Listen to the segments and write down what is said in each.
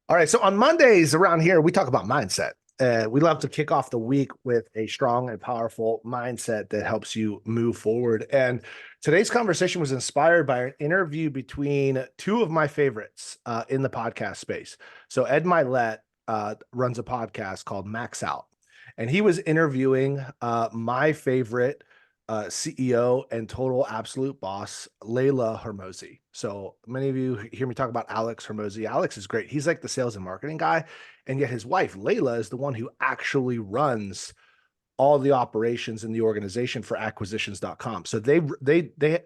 All right. So on Mondays around here, we talk about mindset. We love to kick off the week with a strong and powerful mindset that helps you move forward. And today's conversation was inspired by an interview between two of my favorites in the podcast space. So Ed Milet runs a podcast called Max Out, and he was interviewing my favorite CEO and total absolute boss, Layla Hormozi. So many of you hear me talk about Alex Hormozi. Alex is great. He's like the sales and marketing guy. And yet his wife, Layla, is the one who actually runs all the operations in the organization for acquisitions.com. So they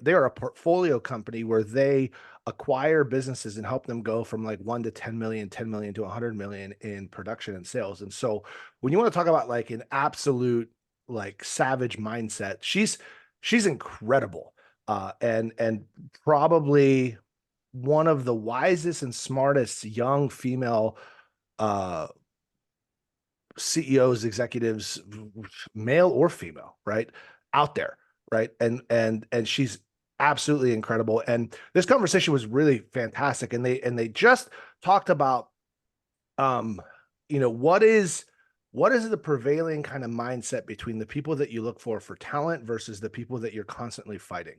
are a portfolio company where they acquire businesses and help them go from like 1 to 10 million, 10 million to 100 million in production and sales. And so when you want to talk about like an absolute like savage mindset, she's incredible. And probably one of the wisest and smartest young female uh CEOs, executives, male or female, right, out there, right, and she's absolutely incredible. And this conversation was really fantastic. And they just talked about, um, what is the prevailing kind of mindset between the people that you look for talent versus the people that you're constantly fighting.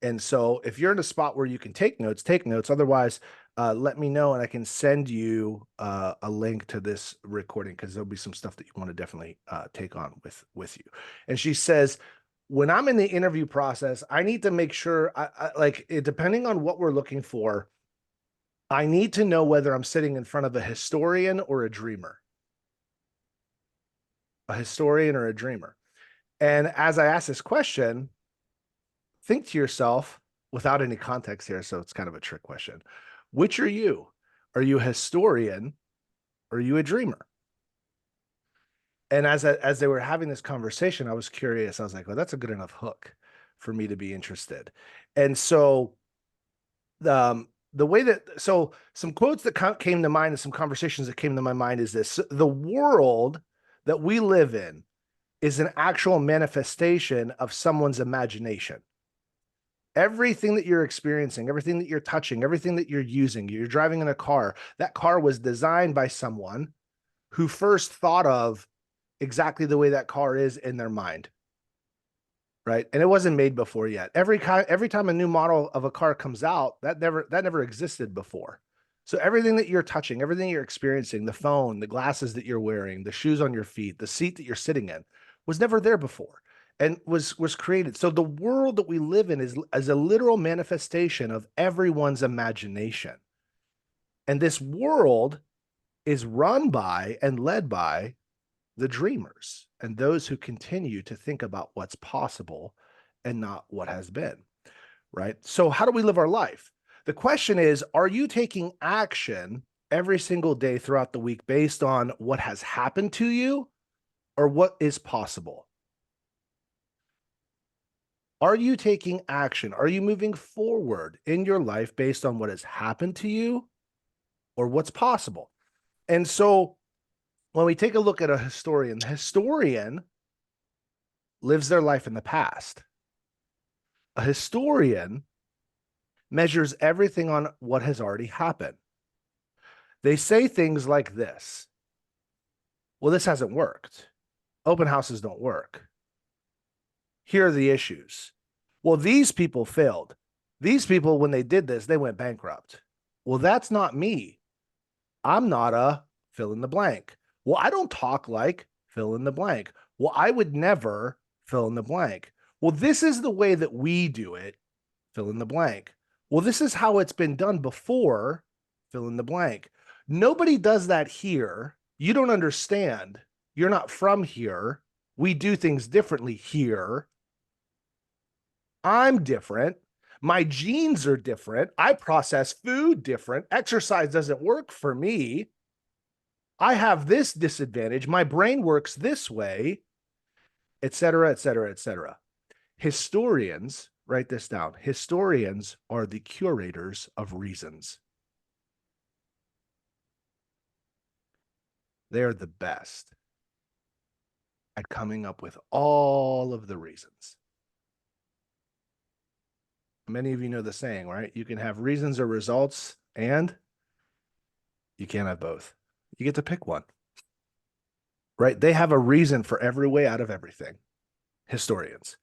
And so if you're in a spot where you can take notes, take notes. Otherwise, let me know and I can send you a link to this recording because there'll be some stuff that you want to definitely take on with you. And she says, when I'm in the interview process, I need to make sure, depending on what we're looking for, I need to know whether I'm sitting in front of a historian or a dreamer, a historian or a dreamer. And as I ask this question, think to yourself without any context here. So it's kind of a trick question. Which are you? Are you a historian or are you a dreamer? And as they were having this conversation, I was curious. I was like, well, that's a good enough hook for me to be interested. And so the way that, so some quotes that came to mind and some conversations that came to my mind is this: the world that we live in is an actual manifestation of someone's imagination. Everything that you're experiencing, everything that you're touching, everything that you're using, you're driving in a car, that car was designed by someone who first thought of exactly the way that car is in their mind, right? And it wasn't made before yet. Every time a new model of a car comes out, that never existed before. So everything that you're touching, everything you're experiencing, the phone, the glasses that you're wearing, the shoes on your feet, the seat that you're sitting in, was never there before and was created. So the world that we live in is a literal manifestation of everyone's imagination. And this world is run by and led by the dreamers and those who continue to think about what's possible and not what has been, right? So, how do we live our life? The question is, are you taking action every single day throughout the week based on what has happened to you or what is possible? Are you taking action? Are you moving forward in your life based on what has happened to you or what's possible? And so, when we take a look at a historian, the historian lives their life in the past. A historian measures everything on what has already happened. They say things like this: well, this hasn't worked. Open houses don't work. Here are the issues. Well, these people failed. These people, when they did this, they went bankrupt. Well, that's not me. I'm not a fill in the blank. Well, I don't talk like fill in the blank. Well, I would never fill in the blank. Well, this is the way that we do it, fill in the blank. Well, this is how it's been done before, fill in the blank. Nobody does that here. You don't understand. You're not from here. We do things differently here. I'm different. My genes are different. I process food different. Exercise doesn't work for me. I have this disadvantage. My brain works this way, et cetera, et cetera, et cetera. Historians, write this down. Historians are the curators of reasons. They're the best at coming up with all of the reasons. Many of you know the saying, right? You can have reasons or results, and You can't have both. You get to pick one, right? They have a reason for every way out of everything, historians.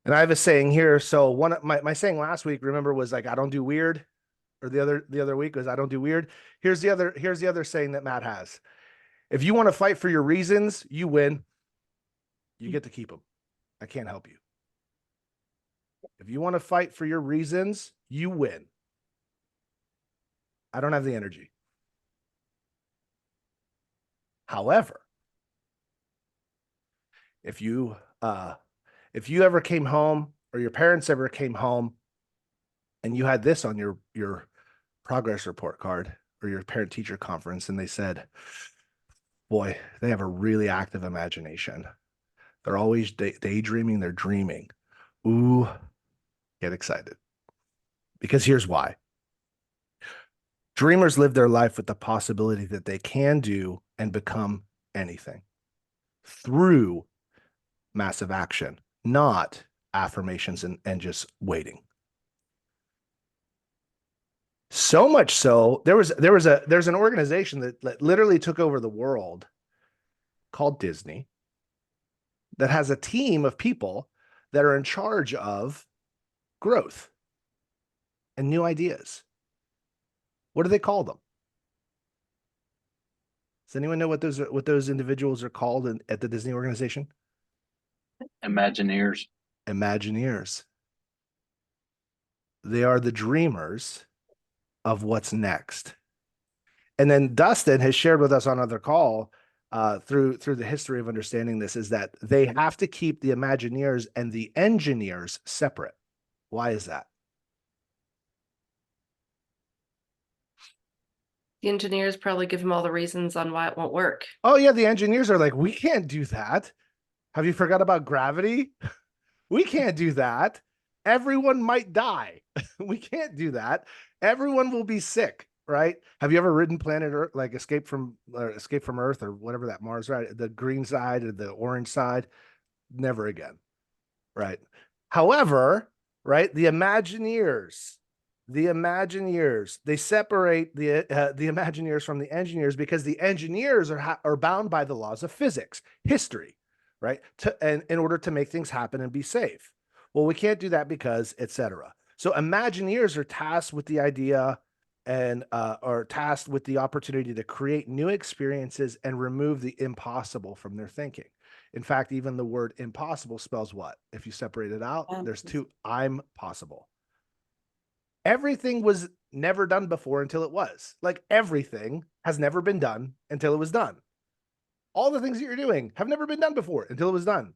And I have a saying here. So one of my saying last week, remember, was like, I don't do weird, or the other week was I don't do weird. Here's the other saying that Matt has. If you want to fight for your reasons, you win. You get to keep them. I can't help you. If you want to fight for your reasons, you win. I don't have the energy. However, if you ever came home, or your parents ever came home, and you had this on your progress report card or your parent teacher conference, and they said, boy, they have a really active imagination. They're always daydreaming, they're dreaming. Ooh, get excited. Because here's why. Dreamers live their life with the possibility that they can do and become anything through massive action, not affirmations and just waiting. So much so, there's an organization that literally took over the world called Disney that has a team of people that are in charge of growth and new ideas. What do they call them? Does anyone know what those individuals are called at the Disney organization? Imagineers. Imagineers. They are the dreamers of what's next. And then Dustin has shared with us on another call, through the history of understanding this, is that they have to keep the Imagineers and the engineers separate. Why is that? The engineers probably give him all the reasons on why it won't work. Oh yeah, the engineers are like, we can't do that. Have you forgot about gravity? We can't do that. Everyone might die. We can't do that. Everyone will be sick, right? Have you ever ridden Planet Earth, like Escape from Earth, or whatever that Mars ride, the green side or the orange side? Never again, right? However, right, the Imagineers, they separate the Imagineers from the engineers because the engineers are bound by the laws of physics, history, right? And in order to make things happen and be safe. Well, we can't do that because, etc. So Imagineers are tasked with the idea and are tasked with the opportunity to create new experiences and remove the impossible from their thinking. In fact, even the word impossible spells what? If you separate it out, there's two. I'm possible. Everything was never done before until it was. Like, everything has never been done until it was done. All the things that you're doing have never been done before until it was done.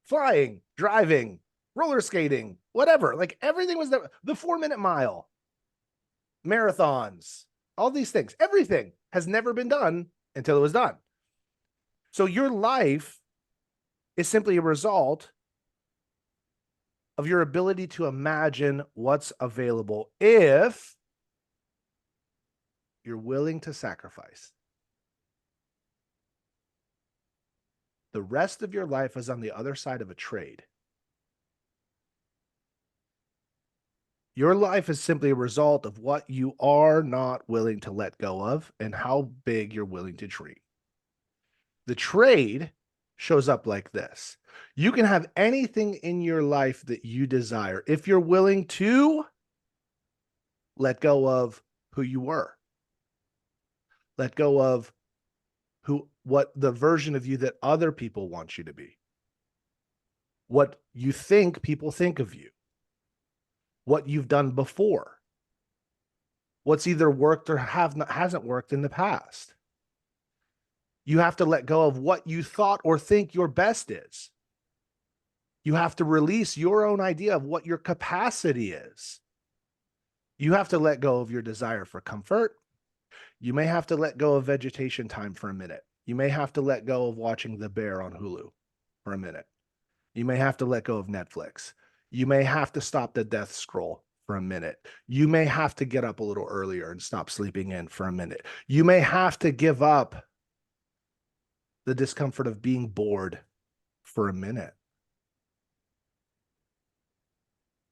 Flying, driving, roller skating, whatever. Like, everything was the 4-minute mile, marathons, all these things. Everything has never been done until it was done. So your life is simply a result of your ability to imagine what's available if you're willing to sacrifice. The rest of your life is on the other side of a trade. Your life is simply a result of what you are not willing to let go of and how big you're willing to dream. The trade shows up like this. You can have anything in your life that you desire if you're willing to let go of who you were. Let go of what the version of you that other people want you to be. What you think people think of you. What you've done before. What's either worked or hasn't worked in the past. You have to let go of what you thought or think your best is. You have to release your own idea of what your capacity is. You have to let go of your desire for comfort. You may have to let go of vegetation time for a minute. You may have to let go of watching The Bear on Hulu for a minute. You may have to let go of Netflix. You may have to stop the death scroll for a minute. You may have to get up a little earlier and stop sleeping in for a minute. You may have to give up the discomfort of being bored for a minute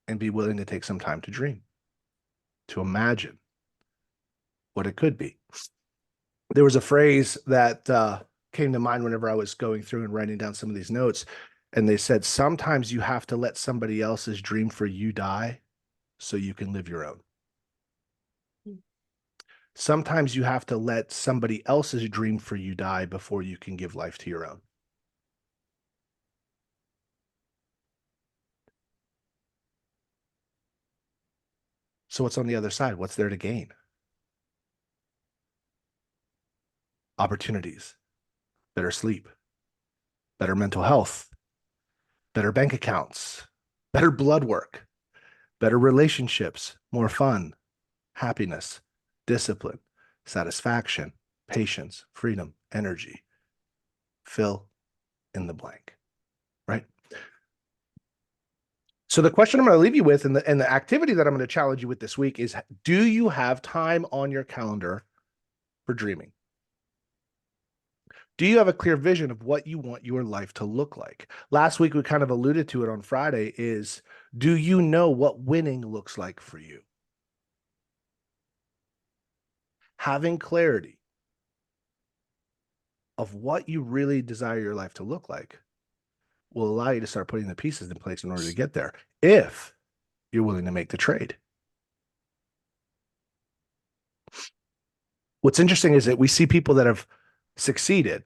and be willing to take some time to dream, to imagine. what it could be. There was a phrase that came to mind whenever I was going through and writing down some of these notes. And they said, sometimes you have to let somebody else's dream for you die so you can live your own. Sometimes you have to let somebody else's dream for you die before you can give life to your own. So what's on the other side? What's there to gain? Opportunities, better sleep, better mental health, better bank accounts, better blood work, better relationships, more fun, happiness, discipline, satisfaction, patience, freedom, energy. Fill in the blank, right? So the question I'm going to leave you with, and the activity that I'm going to challenge you with this week is, do you have time on your calendar for dreaming? Do you have a clear vision of what you want your life to look like? Last week, we kind of alluded to it on Friday is, do you know what winning looks like for you? Having clarity of what you really desire your life to look like will allow you to start putting the pieces in place in order to get there, if you're willing to make the trade. What's interesting is that we see people that have succeeded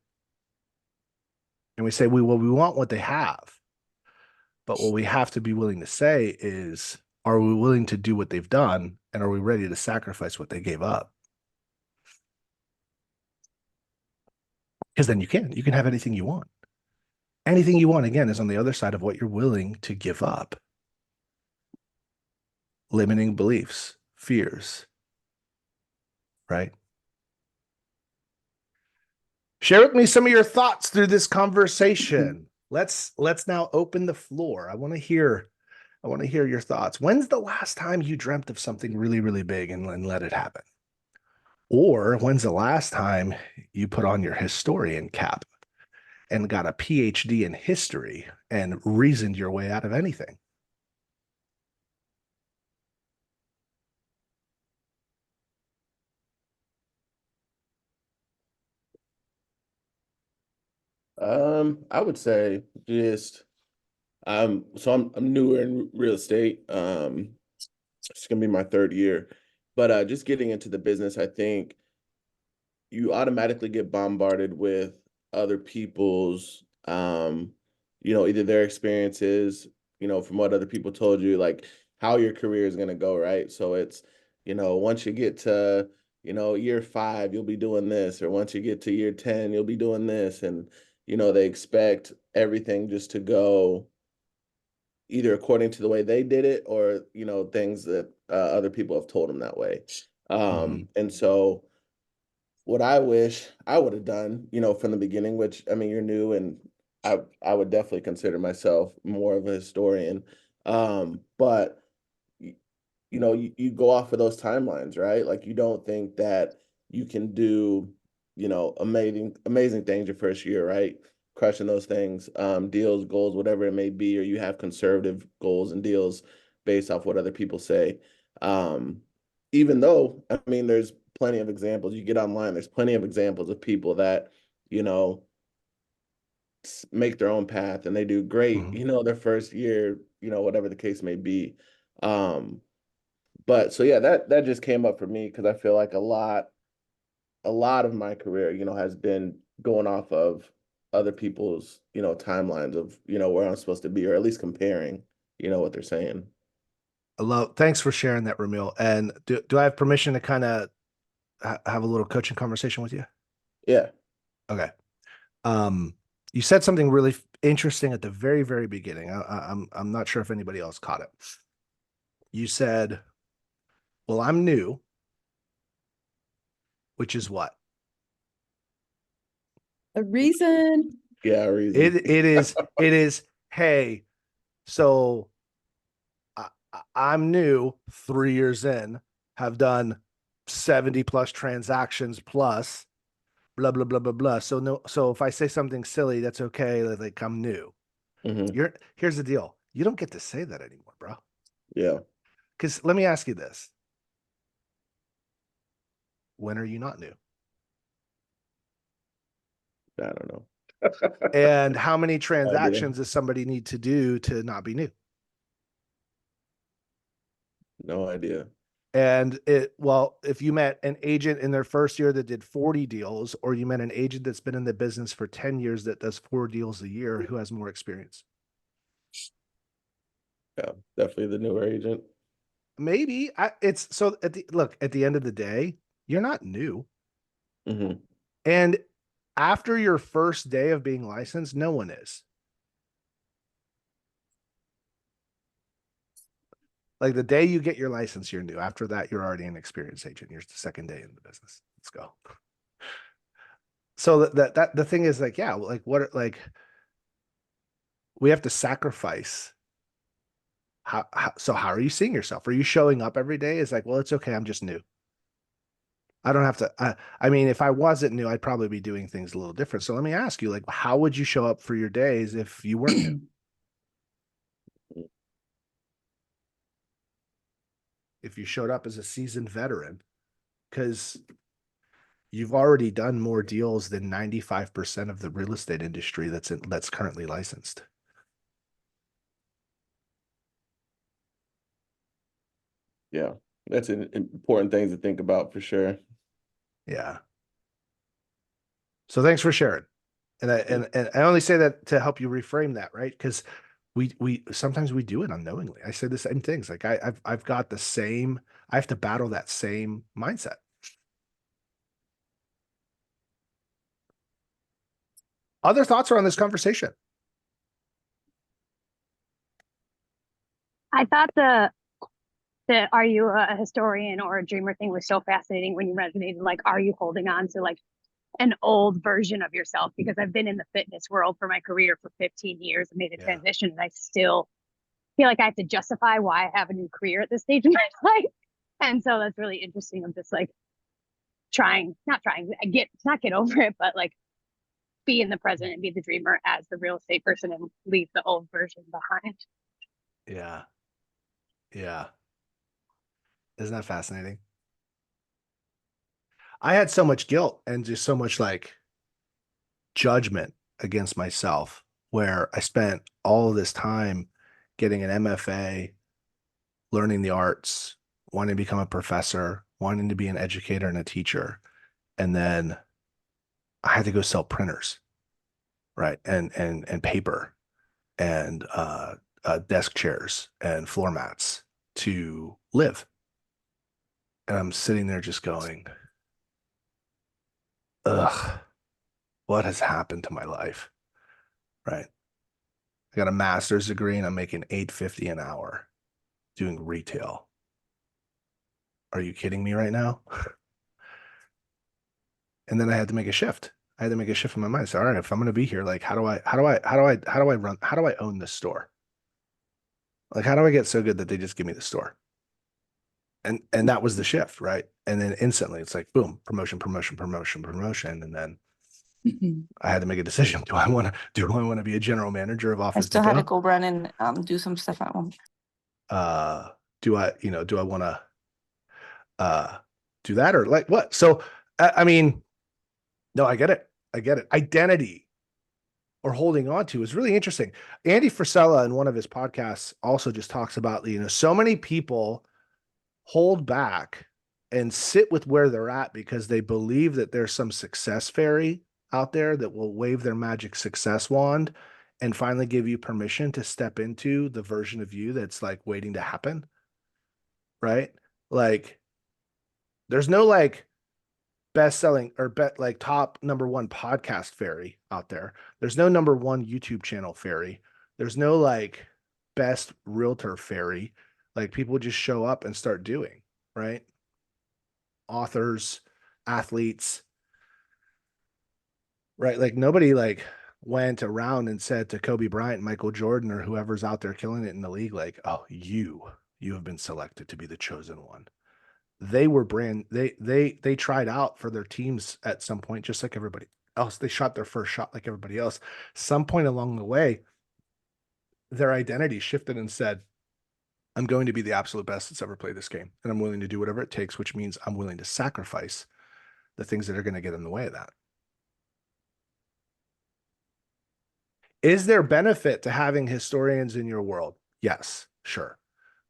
and we say, we want what they have. But what we have to be willing to say is, are we willing to do what they've done? And are we ready to sacrifice what they gave up? Because then you can have anything you want. Anything you want, again, is on the other side of what you're willing to give up. Limiting beliefs, fears, right? Share with me some of your thoughts through this conversation. Let's now open the floor. I want to hear your thoughts. When's the last time you dreamt of something really, really big and let it happen? Or when's the last time you put on your historian cap and got a PhD in history and reasoned your way out of anything? I would say just I'm newer in real estate. It's gonna be my third year, but just getting into the business, I think you automatically get bombarded with other people's either their experiences, from what other people told you, like how your career is going to go, right? So it's, once you get to, year 5, you'll be doing this, or once you get to year 10, you'll be doing this. And they expect everything just to go either according to the way they did it, or things that other people have told them that way. Mm-hmm. And so what I wish I would have done, from the beginning, which I mean, you're new, and I would definitely consider myself more of a historian. But you go off of those timelines, right? Like you don't think that you can do, amazing things your first year, right? Crushing those things, deals, goals, whatever it may be, or you have conservative goals and deals based off what other people say. Um, Even though, I mean, there's plenty of examples. You get online, there's plenty of examples of people that, you know, make their own path and they do great, Mm-hmm. their first year, whatever the case may be. Um, but so yeah, that just came up for me because I feel like a lot of my career, has been going off of other people's, timelines of, where I'm supposed to be, or at least comparing, what they're saying. Thanks for sharing that, Ramil. And do I have permission to kind of have a little coaching conversation with you? Yeah. Okay. Um, you said something really interesting at the very, very beginning. I'm not sure if anybody else caught it. You said, "Well, I'm new," which is what? A reason. Yeah, reason. It is. Hey, so I'm new, 3 years in, have done 70 plus transactions plus blah blah blah blah blah. So no, so if I say something silly, that's okay. Like I'm new. Hmm. Here's the deal. You don't get to say that anymore, bro. Yeah. Because let me ask you this. when are you not new? I don't know. And how many idea. transactions does somebody need to do to not be new? No idea. And if you met an agent in their first year that did 40 deals, or you met an agent that's been in the business for 10 years that does 4 deals a year, who has more experience? Yeah, definitely the newer agent. Maybe it's so at the end of the day, you're not new. Hmm. And after your first day of being licensed, no one is. Like the day you get your license, you're new. After that, you're already an experienced agent. You're the second day in the business. Let's go. So that the thing is like, yeah, like we have to sacrifice. So how are you seeing yourself? Are you showing up every day? It's like, well, it's okay. I'm just new. I don't have to. I mean, if I wasn't new, I'd probably be doing things a little different. So let me ask you, like, how would you show up for your days if you weren't new? If you showed up as a seasoned veteran, because you've already done more deals than 95% of the real estate industry that's currently licensed. Yeah, that's an important thing to think about for sure. Yeah. So thanks for sharing. And I only say that to help you reframe that, right? Because we sometimes we do it unknowingly. I say the same things. Like I've got the same, I have to battle that same mindset. Other thoughts around this conversation? I thought the are you a historian or a dreamer thing was so fascinating when you resonated. Like, are you holding on to like an old version of yourself? Because I've been in the fitness world for my career for 15 years and made a Yeah. transition, and I still feel like I have to justify why I have a new career at this stage in my life. And so that's really interesting. I'm just like not get over it, but like be in the present and be the dreamer as the real estate person and leave the old version behind. Yeah. Yeah. Isn't that fascinating? I had so much guilt and just so much like judgment against myself where I spent all of this time getting an MFA, learning the arts, wanting to become a professor, wanting to be an educator and a teacher. And then I had to go sell printers, right? And paper and desk chairs and floor mats to live. And I'm sitting there just going, ugh, what has happened to my life? Right. I got a master's degree and I'm making $8.50 an hour doing retail. Are you kidding me right now? And then I had to make a shift. I had to make a shift in my mind. So, all right, if I'm going to be here, like, how do I own this store? Like, how do I get so good that they just give me the store? And that was the shift, right? And then instantly it's like, boom, promotion, promotion, promotion, promotion. And then I had to make a decision. Do I want to be a general manager of I Office still had to Depot? go run and do some stuff at home. Do I want to do that or like what? So, I mean, no, I get it. I get it. Identity or holding on to is really interesting. Andy Frisella in one of his podcasts also just talks about, so many people hold back and sit with where they're at because they believe that there's some success fairy out there that will wave their magic success wand and finally give you permission to step into the version of you that's like waiting to happen. Right? Like there's no like best-selling or like top #1 podcast fairy out there. There's no #1 YouTube channel fairy. There's no like best realtor fairy. Like people just show up and start doing, right? Authors, athletes, right? Like nobody like went around and said to Kobe Bryant, Michael Jordan, or whoever's out there killing it in the league, like, oh, you have been selected to be the chosen one. They tried out for their teams at some point, just like everybody else. They shot their first shot like everybody else. Some point along the way, their identity shifted and said, I'm going to be the absolute best that's ever played this game. And I'm willing to do whatever it takes, which means I'm willing to sacrifice the things that are going to get in the way of that. Is there benefit to having historians in your world? Yes, sure.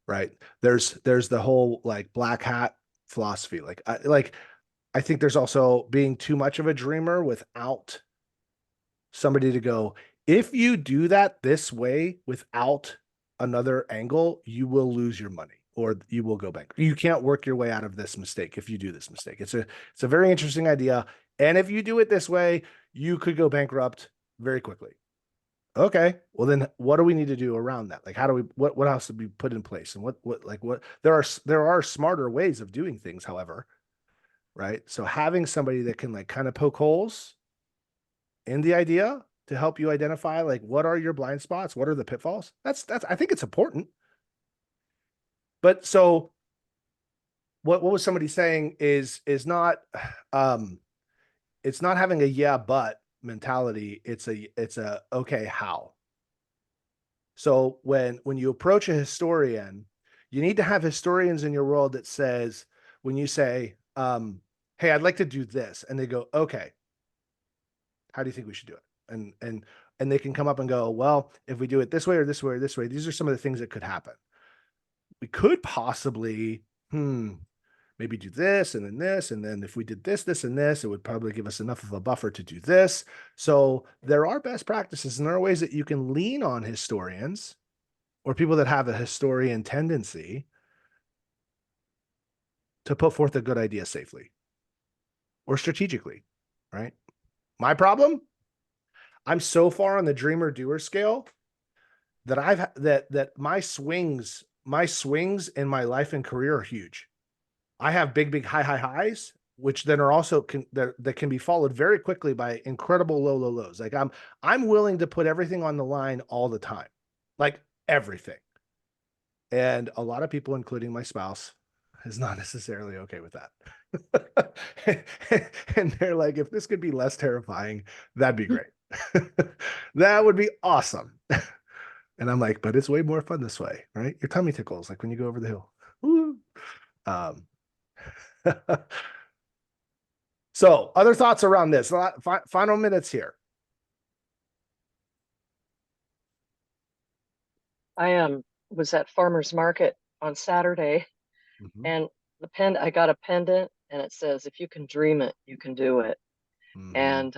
Right. There's the whole like black hat philosophy. I think there's also being too much of a dreamer without somebody to go, if you do that this way without another angle, you will lose your money or you will go bankrupt. You can't work your way out of this mistake if you do this mistake. It's a very interesting idea. And if you do it this way, you could go bankrupt very quickly. Okay, well then what do we need to do around that? Like, how do we, what else to be put in place? And there are smarter ways of doing things, however, right? So having somebody that can like kind of poke holes in the idea to help you identify like what are your blind spots, what are the pitfalls, that's I think it's important. But so what was somebody saying is not it's not having a yeah but mentality, it's a okay how. So when you approach a historian, you need to have historians in your world that says, when you say, hey, I'd like to do this, and they go, okay, how do you think we should do it? And they can come up and go, well, if we do it this way or this way or this way, these are some of the things that could happen. We could possibly, maybe do this, and then if we did this, this, and this, it would probably give us enough of a buffer to do this. So there are best practices, and there are ways that you can lean on historians or people that have a historian tendency to put forth a good idea safely or strategically, right? My problem, I'm so far on the dreamer doer scale that that my swings in my life and career are huge. I have big highs, which then are also that can be followed very quickly by incredible lows. Like I'm willing to put everything on the line all the time, like everything. And a lot of people, including my spouse, is not necessarily okay with that. And they're like, if this could be less terrifying, that'd be great. That would be awesome. And I'm like, but it's way more fun this way, right? Your tummy tickles like when you go over the hill. Woo. So other thoughts around this? Final minutes here. I was at farmer's market on Saturday, Mhm. and I got a pendant, and it says, if you can dream it, you can do it. Mhm. And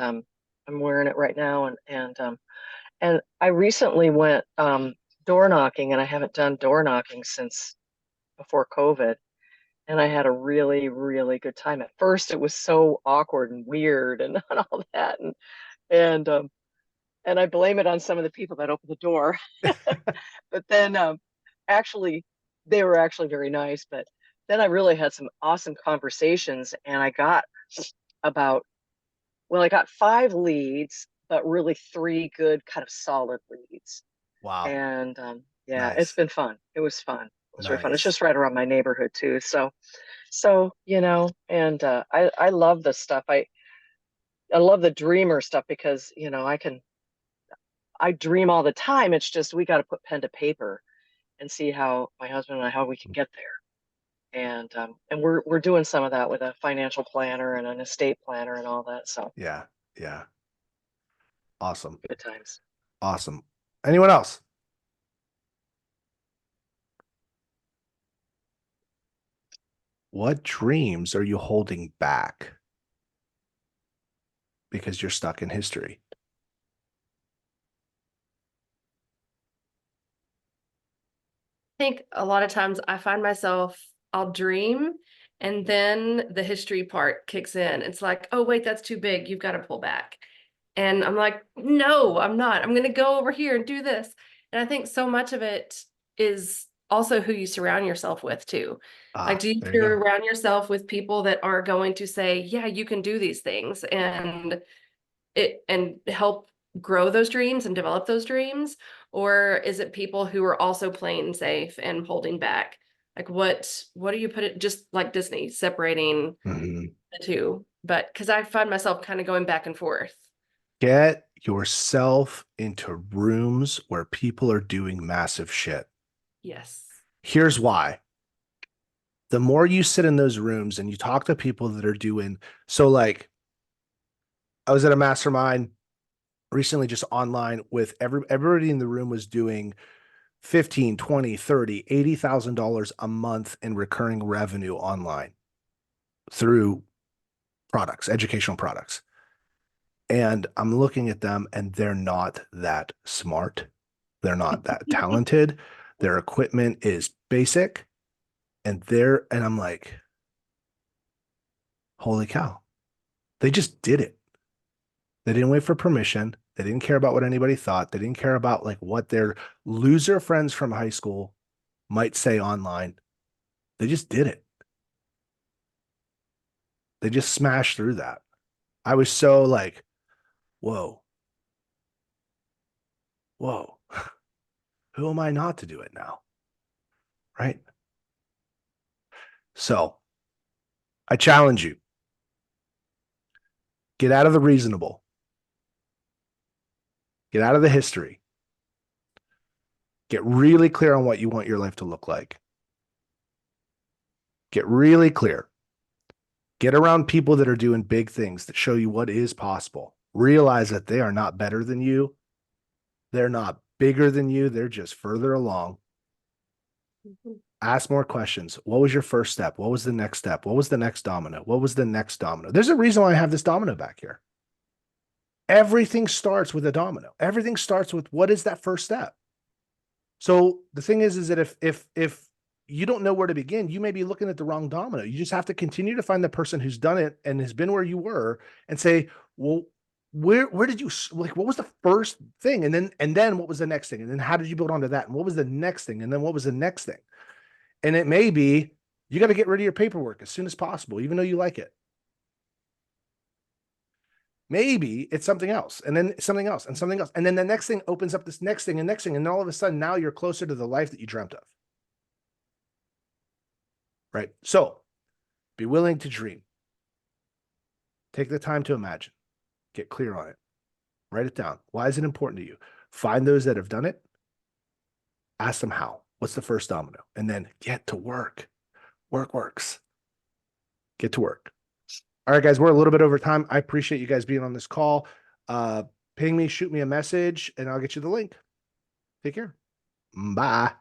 I'm wearing it right now, and I recently went door knocking, and I haven't done door knocking since before COVID. And I had a really, really good time. At first, it was so awkward and weird and all that, and and I blame it on some of the people that opened the door. But then actually, they were actually very nice. But then I really had some awesome conversations, and about, I got 5 leads, but really 3 good kind of solid leads. Wow. And yeah, it's Nice. been fun. It was fun. It was really fun. It's Nice. just right around my neighborhood too. So and I love this stuff. I love the dreamer stuff because I dream all the time. It's just we got to put pen to paper and see how my husband and I how we can get there. And we're doing some of that with a financial planner and an estate planner and all that. So Yeah. Yeah. Awesome. good times. Awesome. Anyone else? What dreams are you holding back because you're stuck in history? I think a lot of times I find myself, I'll dream and then the history part kicks in. It's like, oh, wait, that's too big. You've got to pull back. And I'm like, no, I'm not. I'm going to go over here and do this. And I think so much of it is also who you surround yourself with too. Like, do you There you go. surround yourself with people that are going to say, yeah, you can do these things and help grow those dreams and develop those dreams? Or is it people who are also playing safe and holding back? Like what do you put it, just like Disney separating Mhm. the two? But because I find myself kind of going back and forth. Get yourself into rooms where people are doing massive shit. Yes. Here's why. the more you sit in those rooms and you talk to people that are doing, so like I was at a mastermind recently just online with everybody in the room was doing 15, 20, 30, $80,000 a month in recurring revenue online through products, educational products. And I'm looking at them and they're not that smart. They're not that talented. Their equipment is basic and I'm like, holy cow. They just did it. They didn't wait for permission. They didn't care about what anybody thought. They didn't care about like what their loser friends from high school might say online. They just did it. They just smashed through that. I was so like, whoa, whoa, who am I not to do it now? Right? So I challenge you, get out of the reasonable, get out of the history, get really clear on what you want your life to look like. Get really clear. Get around people that are doing big things that show you what is possible. Realize that they are not better than you. They're not bigger than you. They're just further along. Ask more questions. What was your first step? What was the next step? What was the next domino? What was the next domino? There's a reason why I have this domino back here. Everything starts with a domino. Everything starts with what is that first step? So the thing is that if you don't know where to begin, you may be looking at the wrong domino. You just have to continue to find the person who's done it and has been where you were and say, well, where did you, like, what was the first thing? And then what was the next thing? And then how did you build onto that? And what was the next thing? And then what was the next thing? And it may be, you got to get rid of your paperwork as soon as possible, even though you like it. Maybe it's something else, and then something else, and something else. And then the next thing opens up this next thing and next thing. And all of a sudden, now you're closer to the life that you dreamt of. Right? So be willing to dream. Take the time to imagine. Get clear on it. Write it down. Why is it important to you? Find those that have done it. Ask them how. What's the first domino? And then get to work. Work works. Get to work. All right, guys, we're a little bit over time. I appreciate you guys being on this call. Ping me, shoot me a message, and I'll get you the link. Take care. Bye.